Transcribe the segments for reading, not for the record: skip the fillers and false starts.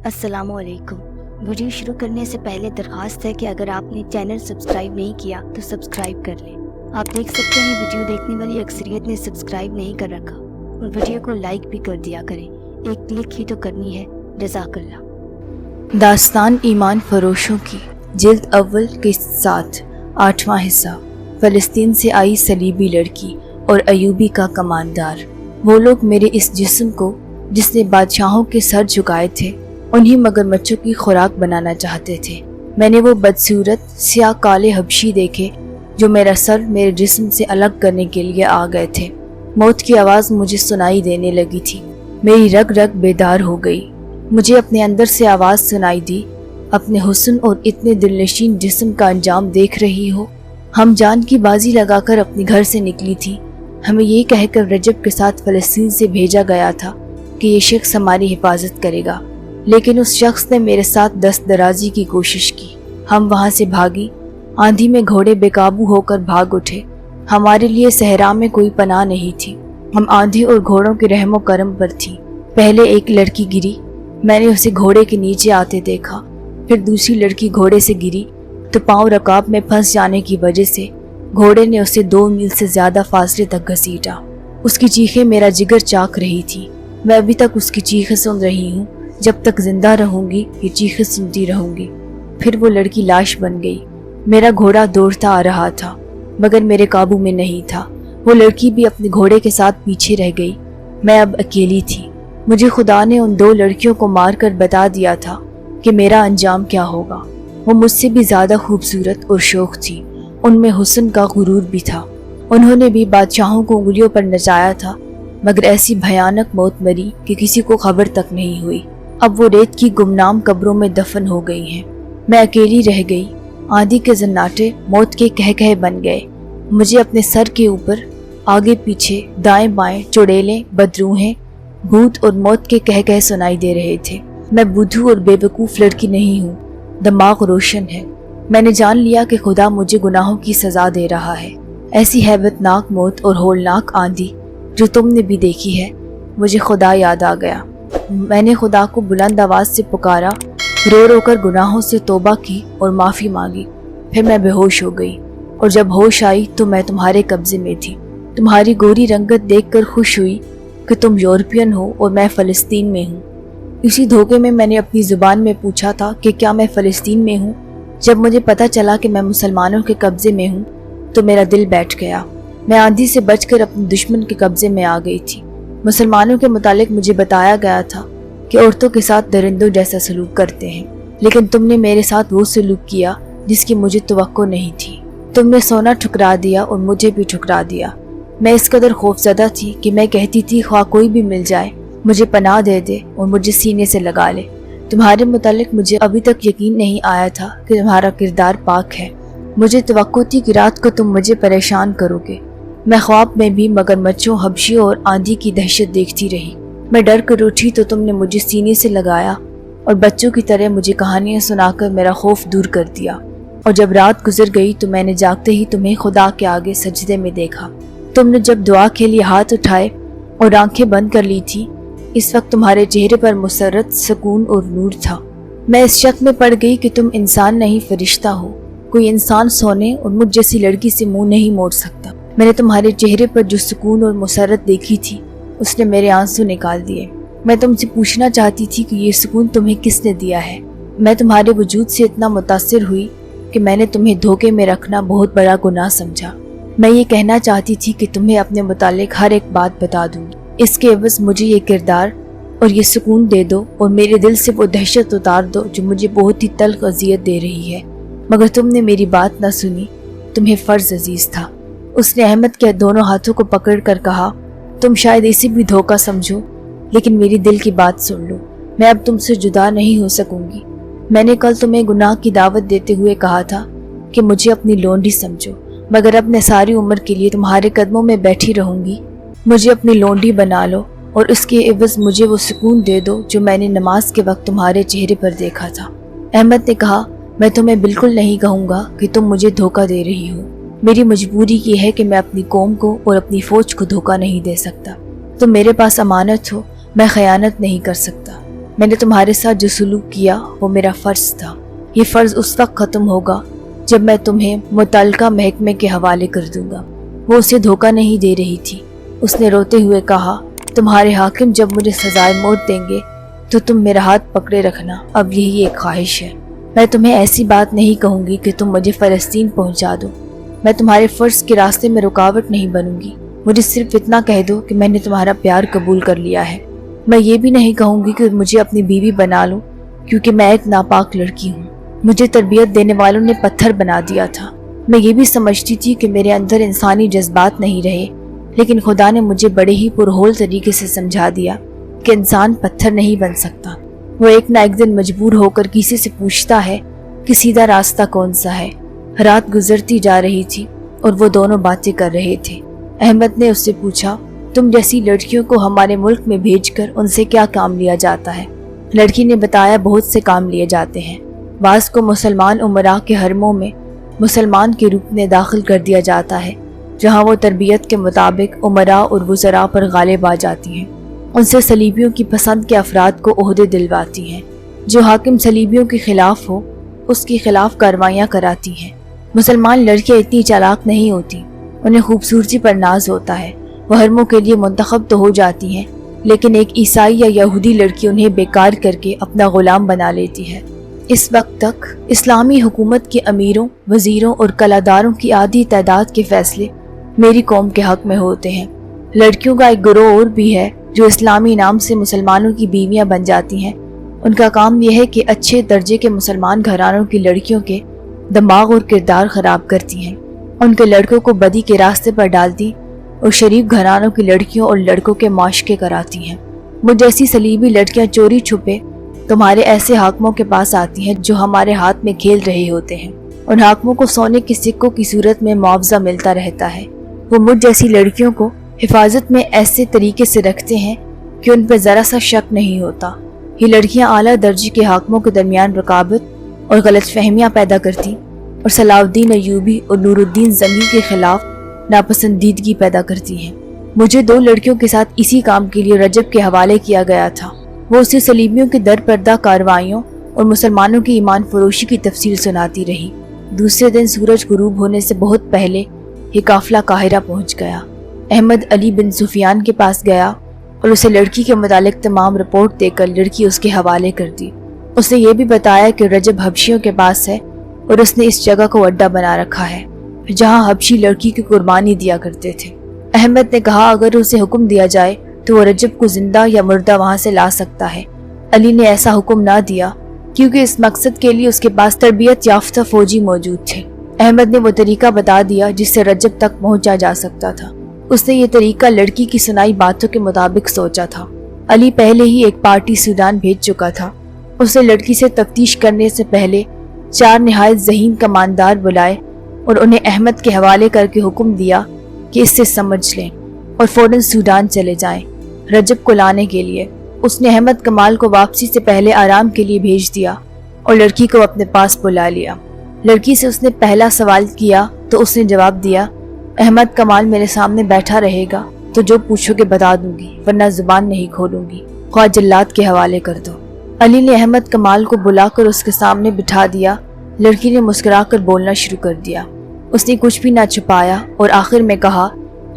अस्सलाम वालेकुम। वीडियो शुरू करने से पहले दरख्वास्त है कि अगर आपने चैनल सब्सक्राइब नहीं किया तो सब्सक्राइब कर लें। आप देख सकते हैं वीडियो देखने वाली अक्सरियत ने सब्सक्राइब नहीं कर रखा और वीडियो को लाइक भी कर दिया करें, एक क्लिक ही तो करनी है। जज़ाकल्लाह। दास्तान ईमान फरोशों की जिल्द अव्वल के साथ 8वां हिस्सा। फ़लस्तीन से आई सलीबी लड़की और अयूबी का कमानदार। वो लोग मेरे इस जिस्म को जिसने बादशाहों के सर झुकाए थे उन्हीं मगरमच्छों की खुराक बनाना चाहते थे। मैंने वो बदसूरत स्याह काले हबशी देखे जो मेरा सर मेरे जिस्म से अलग करने के लिए आ गए थे। मौत की आवाज़ मुझे सुनाई देने लगी थी। मेरी रग रग बेदार हो गई। मुझे अपने अंदर से आवाज़ सुनाई दी, अपने हुस्न और इतने दिलनशीन जिस्म का अंजाम देख रही हो। हम जान की बाजी लगाकर अपने घर से निकली थी। हमें ये कहकर रजब के साथ फ़लस्तीन से भेजा गया था कि ये शख्स हमारी हिफाजत करेगा, लेकिन उस शख्स ने मेरे साथ दस्त दराजी की कोशिश की। हम वहाँ से भागी। आंधी में घोड़े बेकाबू होकर भाग उठे। हमारे लिए सहरा में कोई पनाह नहीं थी। हम आंधी और घोड़ों के रहमो करम पर थी। पहले एक लड़की गिरी, मैंने उसे घोड़े के नीचे आते देखा। फिर दूसरी लड़की घोड़े से गिरी तो पाँव रकाब में फंस जाने की वजह से घोड़े ने उसे 2 मील से ज़्यादा फासले तक घसीटा। उसकी चीखें मेरा जिगर चाक रही थी। मैं अभी तक उसकी चीखें सुन रही हूँ। जब तक जिंदा रहूंगी ये चीखें सुनती रहूंगी। फिर वो लड़की लाश बन गई। मेरा घोड़ा दौड़ता आ रहा था मगर मेरे काबू में नहीं था। वो लड़की भी अपने घोड़े के साथ पीछे रह गई। मैं अब अकेली थी। मुझे खुदा ने उन 2 लड़कियों को मारकर बता दिया था कि मेरा अंजाम क्या होगा। वो मुझसे भी ज़्यादा खूबसूरत और शौक थी। उनमें हुस्न का गुरूर भी था। उन्होंने भी बादशाहों को उंगलियों पर नचाया था, मगर ऐसी भयानक मौत मरी कि किसी को खबर तक नहीं हुई। अब वो रेत की गुमनाम कब्रों में दफन हो गई हैं। मैं अकेली रह गई। आंधी के जन्नाटे मौत के कह बन गए। मुझे अपने सर के ऊपर आगे पीछे दाएं बाएं चुड़ैलें, बदरूहें, भूत और मौत के कह सुनाई दे रहे थे। मैं बुद्धू और बेवकूफ़ लड़की नहीं हूँ, दिमाग रोशन है। मैंने जान लिया कि खुदा मुझे गुनाहों की सज़ा दे रहा है। ऐसी हैबतनाक मौत और होलनाक आंधी जो तुमने भी देखी है, मुझे खुदा याद आ गया। मैंने खुदा को बुलंद आवाज़ से पुकारा, रो रो कर गुनाहों से तौबा की और माफ़ी मांगी। फिर मैं बेहोश हो गई और जब होश आई तो मैं तुम्हारे कब्ज़े में थी। तुम्हारी गोरी रंगत देखकर खुश हुई कि तुम यूरोपियन हो और मैं फ़लस्तीन में हूँ। इसी धोखे में मैंने अपनी ज़ुबान में पूछा था कि क्या मैं फ़लस्तीन में हूँ। जब मुझे पता चला कि मैं मुसलमानों के कब्ज़े में हूँ तो मेरा दिल बैठ गया। मैं आंधी से बचकर अपने दुश्मन के कब्ज़े में आ गई थी। मुसलमानों के मुतालिक मुझे बताया गया था कि औरतों के साथ दरिंदों जैसा सलूक करते हैं, लेकिन तुमने मेरे साथ वो सलूक किया जिसकी मुझे तवक्को नहीं थी। तुमने सोना ठुकरा दिया और मुझे भी ठुकरा दिया। मैं इस कदर खौफजदा थी कि मैं कहती थी ख्वाह कोई भी मिल जाए मुझे पनाह दे दे और मुझे सीने से लगा ले। तुम्हारे मुतालिक मुझे अभी तक यकीन नहीं आया था कि तुम्हारा किरदार पाक है। मुझे तवक्को थी कि रात को तुम मुझे परेशान करोगे। मैं ख्वाब में भी मगरमच्छों, हबशियों और आंधी की दहशत देखती रही। मैं डर कर उठी तो तुमने मुझे सीने से लगाया और बच्चों की तरह मुझे कहानियां सुनाकर मेरा खौफ दूर कर दिया। और जब रात गुजर गई तो मैंने जागते ही तुम्हें खुदा के आगे सजदे में देखा। तुमने जब दुआ के लिए हाथ उठाए और आंखें बंद कर ली थी, इस वक्त तुम्हारे चेहरे पर मुसर्रत, सुकून और नूर था। मैं इस शक में पड़ गई कि तुम इंसान नहीं फरिश्ता हो। कोई इंसान सोने और मुझ जैसी लड़की से मुंह नहीं मोड़ सकता। मैंने तुम्हारे चेहरे पर जो सुकून और मुसर्रत देखी थी उसने मेरे आंसू निकाल दिए। मैं तुमसे पूछना चाहती थी कि ये सुकून तुम्हें किसने दिया है। मैं तुम्हारे वजूद से इतना मुतासिर हुई कि मैंने तुम्हें धोखे में रखना बहुत बड़ा गुनाह समझा। मैं ये कहना चाहती थी कि तुम्हें अपने मुतालिक हर एक बात बता दूंगी। इसके एवज मुझे ये किरदार और ये सुकून दे दो और मेरे दिल से वो दहशत उतार दो जो मुझे बहुत ही तल्ख अजियत दे रही है। मगर तुमने मेरी बात न सुनी। तुम्हें फ़र्ज अजीज था। उसने अहमद के दोनों हाथों को पकड़ कर कहा, तुम शायद इसे भी धोखा समझो, लेकिन मेरी दिल की बात सुन लो। मैं अब तुमसे जुदा नहीं हो सकूंगी। मैंने कल तुम्हें गुनाह की दावत देते हुए कहा था कि मुझे अपनी लोंडी समझो, मगर अब मैं सारी उम्र के लिए तुम्हारे कदमों में बैठी रहूंगी। मुझे अपनी लोंडी बना लो और उसके एवज मुझे वो सुकून दे दो जो मैंने नमाज के वक्त तुम्हारे चेहरे पर देखा था। अहमद ने कहा, मैं तुम्हें बिल्कुल नहीं कहूँगा कि तुम मुझे धोखा दे रही हो। मेरी मजबूरी ये है कि मैं अपनी कौम को और अपनी फौज को धोखा नहीं दे सकता। तुम मेरे पास अमानत हो, मैं खयानत नहीं कर सकता। میں نے تمہارے ساتھ جو سلوک کیا وہ میرا فرض تھا۔ یہ فرض اس وقت ختم ہوگا جب میں تمہیں متعلقہ محکمے کے حوالے کر دوں گا۔ وہ اسے دھوکہ نہیں دے رہی تھی۔ اس نے روتے ہوئے کہا، تمہارے حاکم جب مجھے سزائے موت دیں گے تو تم میرا ہاتھ پکڑے رکھنا، اب یہی ایک خواہش ہے۔ میں تمہیں ایسی بات نہیں کہوں گی کہ تم مجھے فلسطین پہنچا دو۔ میں تمہارے فرض کے راستے میں رکاوٹ نہیں بنوں گی۔ مجھے صرف اتنا کہہ دو کہ میں نے تمہارا پیار قبول کر لیا ہے۔ میں یہ بھی نہیں کہوں گی کہ مجھے اپنی بیوی بنا لو، کیونکہ میں ایک ناپاک لڑکی ہوں۔ مجھے تربیت دینے والوں نے پتھر بنا دیا تھا۔ میں یہ بھی سمجھتی تھی کہ میرے اندر انسانی جذبات نہیں رہے، لیکن خدا نے مجھے بڑے ہی پرہول طریقے سے سمجھا دیا کہ انسان پتھر نہیں بن سکتا۔ وہ ایک نہ ایک دن مجبور ہو کر کسی سے پوچھتا ہے کہ سیدھا راستہ کون سا ہے۔ رات گزرتی جا رہی تھی اور وہ دونوں باتیں کر رہے تھے۔ احمد نے اس سے پوچھا، تم جیسی لڑکیوں کو ہمارے ملک میں بھیج کر ان سے کیا کام لیا جاتا ہے؟ لڑکی نے بتایا، بہت سے کام لیے جاتے ہیں۔ بعض کو مسلمان امراء کے حرموں میں مسلمان کے روپ میں داخل کر دیا جاتا ہے، جہاں وہ تربیت کے مطابق امراء اور وزراء پر غالب آ جاتی ہیں۔ ان سے صلیبیوں کی پسند کے افراد کو عہدے دلواتی ہیں۔ جو حاکم صلیبیوں کے خلاف ہو اس کی خلاف کاروائیاں کراتی ہیں۔ مسلمان لڑکیاں اتنی چالاک نہیں ہوتی، انہیں خوبصورتی پر ناز ہوتا ہے۔ وہ حرموں کے لیے منتخب تو ہو جاتی ہیں، لیکن ایک عیسائی یا یہودی لڑکی انہیں بیکار کر کے اپنا غلام بنا لیتی ہے۔ اس وقت تک اسلامی حکومت کے امیروں، وزیروں اور کلاداروں کی آدھی تعداد کے فیصلے میری قوم کے حق میں ہوتے ہیں۔ لڑکیوں کا ایک گروہ اور بھی ہے جو اسلامی نام سے مسلمانوں کی بیویاں بن جاتی ہیں۔ ان کا کام یہ ہے کہ اچھے درجے کے مسلمان گھرانوں کی لڑکیوں کے دماغ اور کردار خراب کرتی ہیں، ان کے لڑکوں کو بدی کے راستے پر ڈالتی اور شریف گھرانوں کی لڑکیوں اور لڑکوں کے معاشقے کراتی ہیں۔ مجھ جیسی صلیبی لڑکیاں چوری چھپے تمہارے ایسے حاکموں کے پاس آتی ہیں جو ہمارے ہاتھ میں کھیل رہے ہوتے ہیں۔ ان حاکموں کو سونے کے سکوں کی صورت میں معاوضہ ملتا رہتا ہے۔ وہ مجھ جیسی لڑکیوں کو حفاظت میں ایسے طریقے سے رکھتے ہیں کہ ان پہ ذرا سا شک نہیں ہوتا۔ یہ لڑکیاں اعلیٰ درجے کے حاکموں کے درمیان رکابت اور غلط فہمیاں پیدا کرتی اور صلاح الدین ایوبی اور نور الدین زنگی کے خلاف ناپسندیدگی پیدا کرتی ہیں۔ مجھے 2 لڑکیوں کے ساتھ اسی کام کے لیے رجب کے حوالے کیا گیا تھا۔ وہ اسے صلیبیوں کے در پردہ کارروائیوں اور مسلمانوں کی ایمان فروشی کی تفصیل سناتی رہی۔ دوسرے دن سورج غروب ہونے سے بہت پہلے یہ قافلہ قاہرہ پہنچ گیا۔ احمد علی بن سفیان کے پاس گیا اور اسے لڑکی کے متعلق تمام رپورٹ دے کر لڑکی اس کے حوالے کر دی۔ اس نے یہ بھی بتایا کہ رجب حبشیوں کے پاس ہے اور اس نے اس جگہ کو اڈا بنا رکھا ہے جہاں حبشی لڑکی کی قربانی دیا کرتے تھے۔ احمد نے کہا اگر اسے حکم دیا جائے تو وہ رجب کو زندہ یا مردہ وہاں سے لا سکتا ہے۔ علی نے ایسا حکم نہ دیا کیونکہ اس مقصد کے لیے اس کے پاس تربیت یافتہ فوجی موجود تھے۔ احمد نے وہ طریقہ بتا دیا جس سے رجب تک پہنچا جا سکتا تھا۔ اس نے یہ طریقہ لڑکی کی سنائی باتوں کے مطابق سوچا تھا۔ علی پہلے ہی ایک پارٹی سوڈان بھیج چکا تھا۔ اس نے لڑکی سے تفتیش کرنے سے پہلے 4 نہایت ذہین کماندار بلائے اور انہیں احمد کے حوالے کر کے حکم دیا کہ اس سے سمجھ لیں اور فوراً سوڈان چلے جائیں رجب کو لانے کے لیے۔ اس نے احمد کمال کو واپسی سے پہلے آرام کے لیے بھیج دیا اور لڑکی کو اپنے پاس بلا لیا۔ لڑکی سے اس نے پہلا سوال کیا تو اس نے جواب دیا، احمد کمال میرے سامنے بیٹھا رہے گا تو جو پوچھو گے بتا دوں گی، ورنہ زبان نہیں کھولوں گی، خواہ جلاد کے حوالے کر دو۔ علی نے احمد کمال کو بلا کر اس کے سامنے بٹھا دیا۔ لڑکی نے مسکرا کر بولنا شروع کر دیا۔ اس نے کچھ بھی نہ چھپایا اور آخر میں کہا،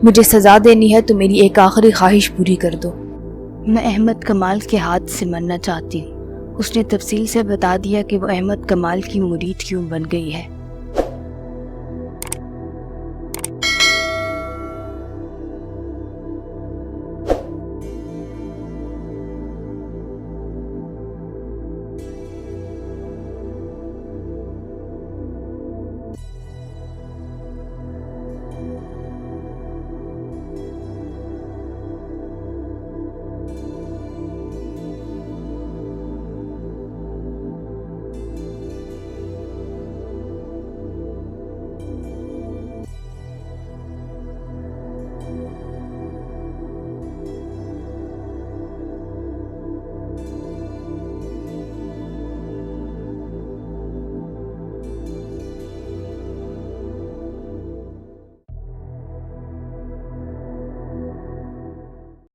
مجھے سزا دینی ہے تو میری ایک آخری خواہش پوری کر دو۔ میں احمد کمال کے ہاتھ سے مرنا چاہتی ہوں۔ اس نے تفصیل سے بتا دیا کہ وہ احمد کمال کی مرید کیوں بن گئی ہے۔